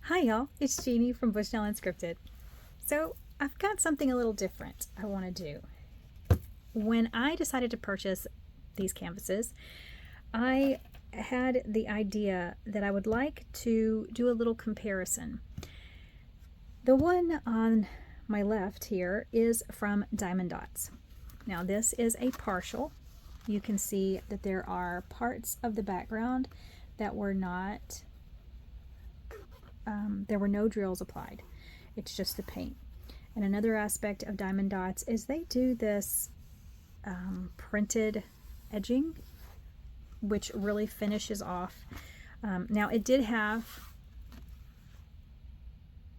Hi y'all, it's Jeannie from Bushnell Unscripted. So I've got something a little different I want to do. When I decided to purchase these canvases, I had the idea that I would like to do a little comparison. The one on my left here is from Doamond Dotz. Now this is a partial. You can see that there are parts of the background that were not there were no drills applied. It's just the paint. And another aspect of Doamond Dotz is they do this printed edging, which really finishes off. Now it did have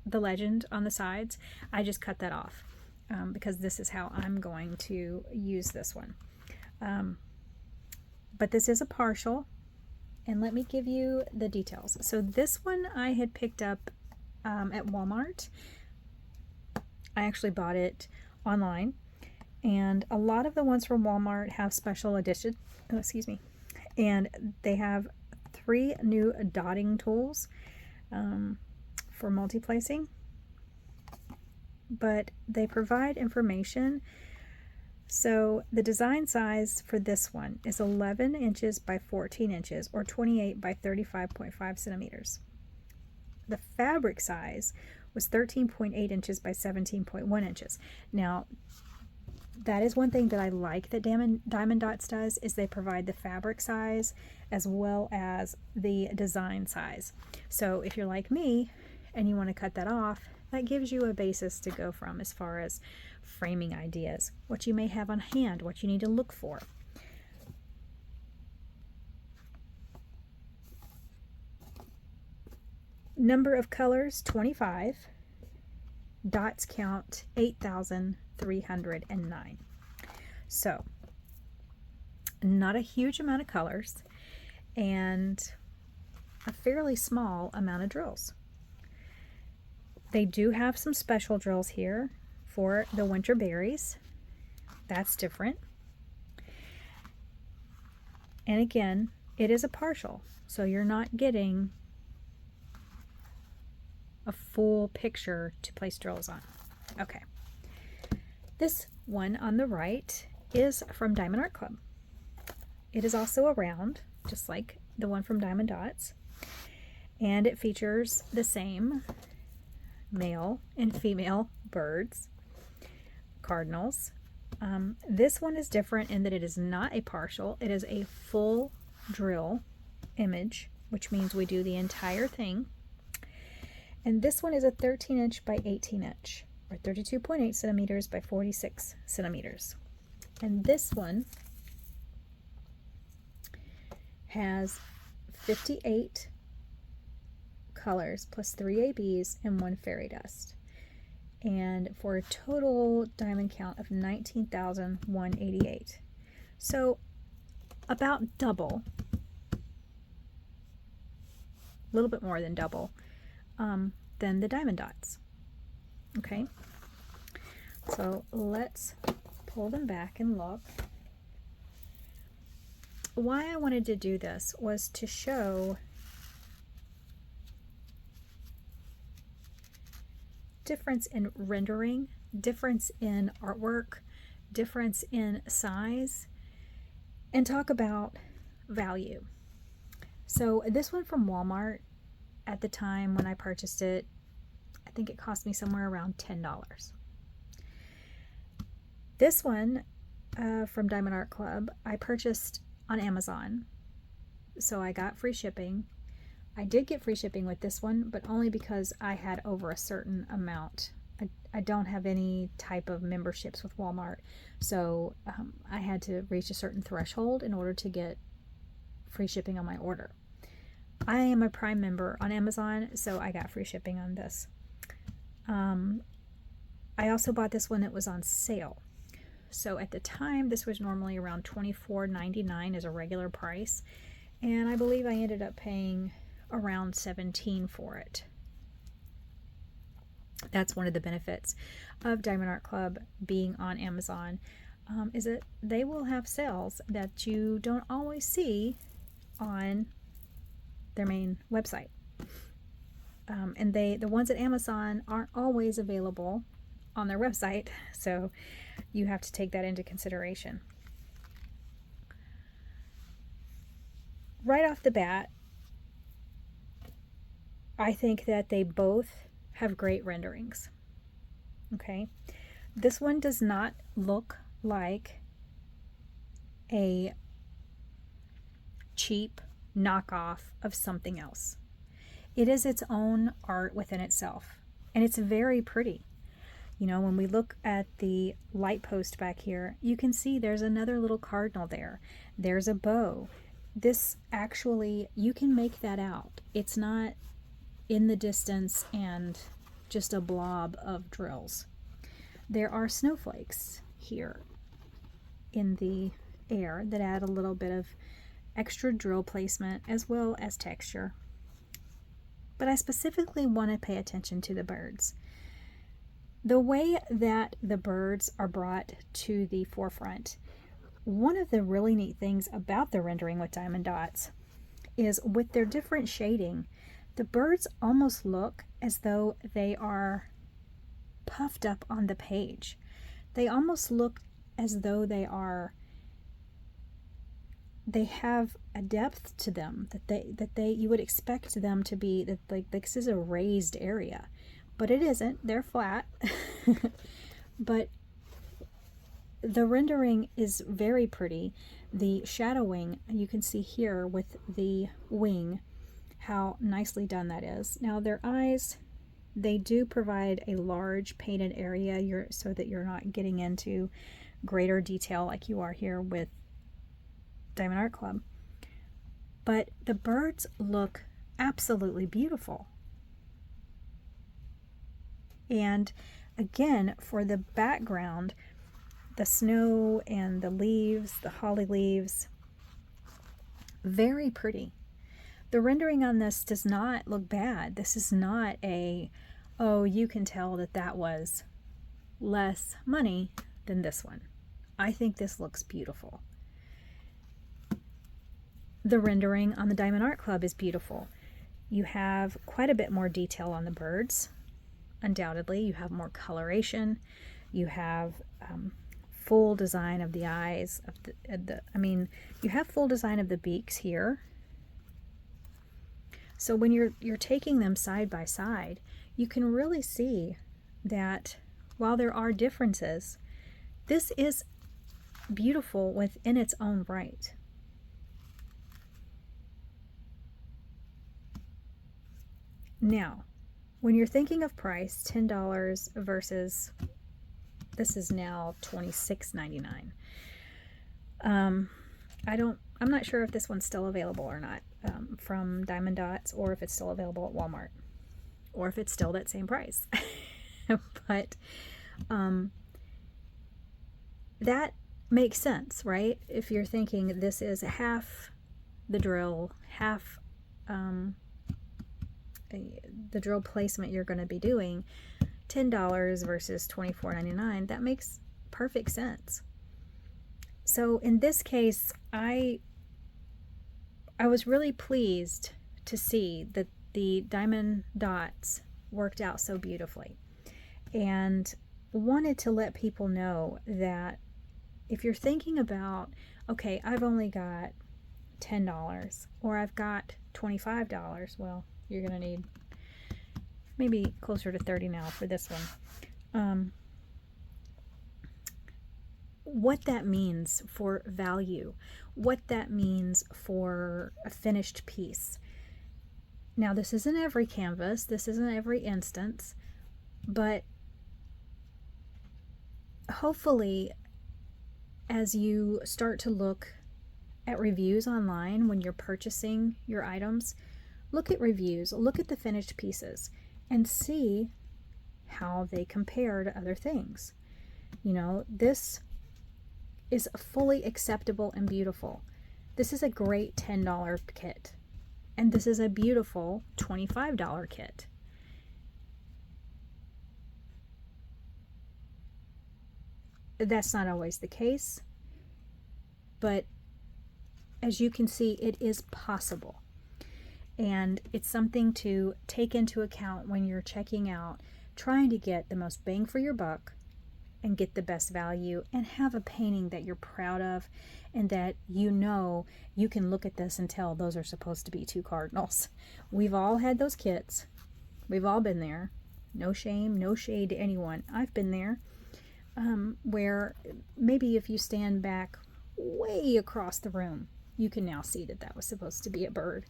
the legend on the sides. I just cut that off because this is how I'm going to use this one. But this is a partial. And let me give you the details. So this one I had picked up at Walmart. I actually bought it online. And a lot of the ones from Walmart have special edition. Oh, excuse me. And they have 3 new dotting tools for multi-placing. But they provide information. So the design size for this one is 11 inches by 14 inches or 28 by 35.5 centimeters. The fabric size was 13.8 inches by 17.1 inches. Now, that is one thing that I like that Doamond Dotz does, is they provide the fabric size as well as the design size. So if you're like me and you want to cut that off, that gives you a basis to go from as far as framing ideas, what you may have on hand, what you need to look for. Number of colors, 25. Dots count 8,309. So, not a huge amount of colors and a fairly small amount of drills. They do have some special drills here for the winter berries. That's different. And again, it is a partial, so you're not getting a full picture to place drills on. Okay. This one on the right is from Doamond Art Club. It is also a round, just like the one from Doamond Dotz. And it features the same male and female birds, cardinals. This one is different in that it is not a partial. It is a full drill image, which means we do the entire thing. And this one is a 13 inch by 18 inch, or 32.8 centimeters by 46 centimeters. And this one has 58 colors plus 3 ABs and 1 fairy dust, and for a total diamond count of 19,188. So about double, a little bit more than double, than the Doamond Dotz. Okay, so let's pull them back and look. Why I wanted to do this was to show difference in rendering, difference in artwork, difference in size, and talk about value. So this one from Walmart, at the time when I purchased it, I think it cost me somewhere around $10. This one from Doamond Art Club, I purchased on Amazon, so I got free shipping. I did get free shipping with this one, but only because I had over a certain amount. I don't have any type of memberships with Walmart, so I had to reach a certain threshold in order to get free shipping on my order. I am a Prime member on Amazon, so I got free shipping on this. I also bought this when it was on sale. So at the time, this was normally around $24.99 as a regular price, and I believe I ended up paying around $17 for it. That's one of the benefits of Doamond Art Club being on Amazon, is that they will have sales that you don't always see on their main website. And the ones at Amazon aren't always available on their website, so you have to take that into consideration. Right off the bat, I think that they both have great renderings. Okay, this one does not look like a cheap knockoff of something else. It is its own art within itself, and it's very pretty. You know, when we look at the light post back here, you can see there's another little cardinal there. There's a bow. This actually, you can make that out. It's not in the distance and just a blob of drills. There are snowflakes here in the air that add a little bit of extra drill placement as well as texture. But I specifically want to pay attention to the birds. The way that the birds are brought to the forefront, one of the really neat things about the rendering with Doamond Dotz is with their different shading, the birds almost look as though they are puffed up on the page. They almost look as though they have a depth to them that you would expect them to be, that like this is a raised area, but it isn't. They're flat. But the rendering is very pretty. The shadowing, you can see here with the wing, how nicely done that is. Now their eyes, they do provide a large painted area so that you're not getting into greater detail like you are here with Doamond Art Club. But the birds look absolutely beautiful. And again, for the background, the snow and the leaves, the holly leaves, very pretty. The rendering on this does not look bad. This is not oh, you can tell that was less money than this one. I think this looks beautiful. The rendering on the Doamond Art Club is beautiful. You have quite a bit more detail on the birds. Undoubtedly, you have more coloration. You have full design of the eyes. You have full design of the beaks here. So when you're taking them side by side, you can really see that while there are differences, this is beautiful within its own right. Now, when you're thinking of price, $10 versus this is now $26.99. I'm not sure if this one's still available or not from Doamond Dotz, or if it's still available at Walmart, or if it's still that same price. But that makes sense, right? If you're thinking this is half the drill, half the drill placement you're going to be doing, $10 versus $24.99, that makes perfect sense. So in this case, I was really pleased to see that the Doamond Dotz worked out so beautifully, and wanted to let people know that if you're thinking about, okay, I've only got $10 or I've got $25, well, you're going to need maybe closer to $30 now for this one. What that means for value, what that means for a finished piece. Now, this isn't every canvas, this isn't every instance, but hopefully as you start to look at reviews online when you're purchasing your items, look at reviews, look at the finished pieces, and see how they compare to other things. You know, this is fully acceptable and beautiful. This is a great $10 kit, and this is a beautiful $25 kit. That's not always the case, but as you can see, it is possible. And it's something to take into account when you're checking out, trying to get the most bang for your buck and get the best value and have a painting that you're proud of and that you know you can look at this and tell those are supposed to be two cardinals. We've all had those kits. We've all been there. No shame, no shade to anyone. I've been there, where maybe if you stand back way across the room, you can now see that that was supposed to be a bird.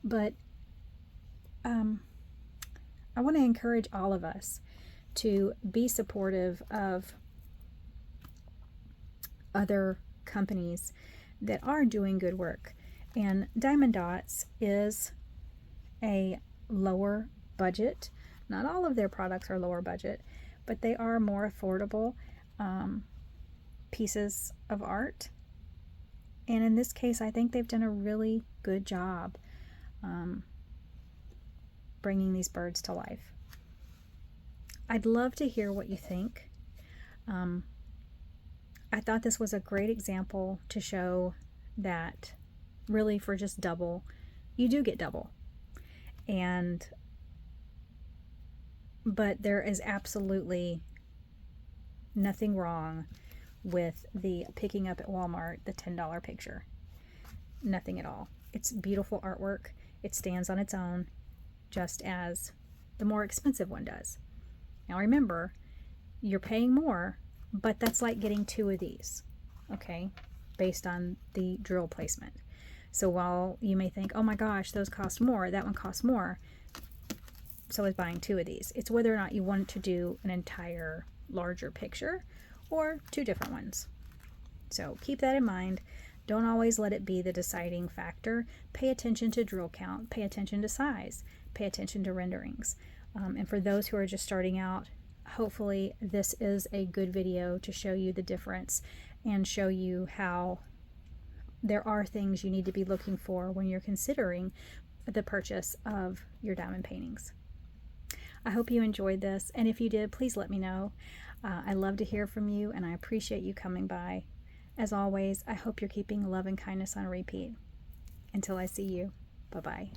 But I want to encourage all of us to be supportive of other companies that are doing good work. And Doamond Dotz is a lower budget. Not all of their products are lower budget, but they are more affordable pieces of art. And in this case, I think they've done a really good job bringing these birds to life. I'd love to hear what you think. I thought this was a great example to show that really for just double, you do get double. But there is absolutely nothing wrong with the picking up at Walmart, the $10 picture. Nothing at all. It's beautiful artwork. It stands on its own, just as the more expensive one does. Now remember, you're paying more, but that's like getting two of these, okay, based on the drill placement. So while you may think, oh my gosh, those cost more, that one costs more, so is buying two of these. It's whether or not you want to do an entire larger picture or two different ones. So keep that in mind. Don't always let it be the deciding factor. Pay attention to drill count, pay attention to size, pay attention to renderings. And for those who are just starting out, hopefully this is a good video to show you the difference and show you how there are things you need to be looking for when you're considering the purchase of your diamond paintings. I hope you enjoyed this, and if you did, please let me know. I love to hear from you, and I appreciate you coming by. As always, I hope you're keeping love and kindness on repeat. Until I see you, bye-bye.